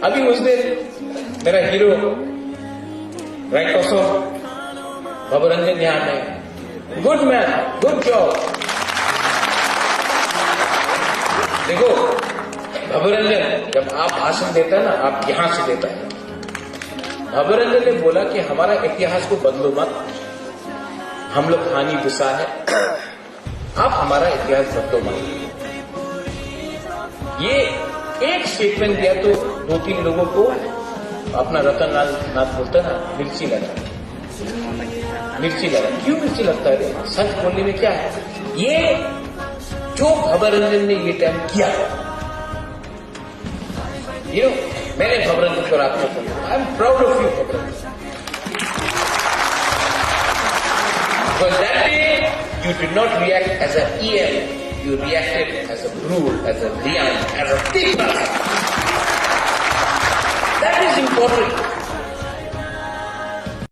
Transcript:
अभी उस दिन मेरा हीरो राइट ऑल्सो रंजन यहाँ में, गुड मैन, गुड जॉब। देखो रंजन जब आप भाषण देता है ना, आप यहां से देता है। रंजन ने बोला कि हमारा इतिहास को बदलो मत, हम लोग हानि गुस्सा है, आप हमारा इतिहास बदलो मत। ये एक स्टेटमेंट दिया तो 2-3 लोगों को अपना रतन लाल नाथ बोलता ना, मिर्ची लगा। क्यों मिर्ची लगता है? सच बोलने में क्या है? ये जो रंजन ने ये टाइम किया, मैंने रंजन को रात में बोला, I am proud of you Ranjan. Because that day you did not react as an EM, you reacted as a brute, as a lion, as a big person. That is important.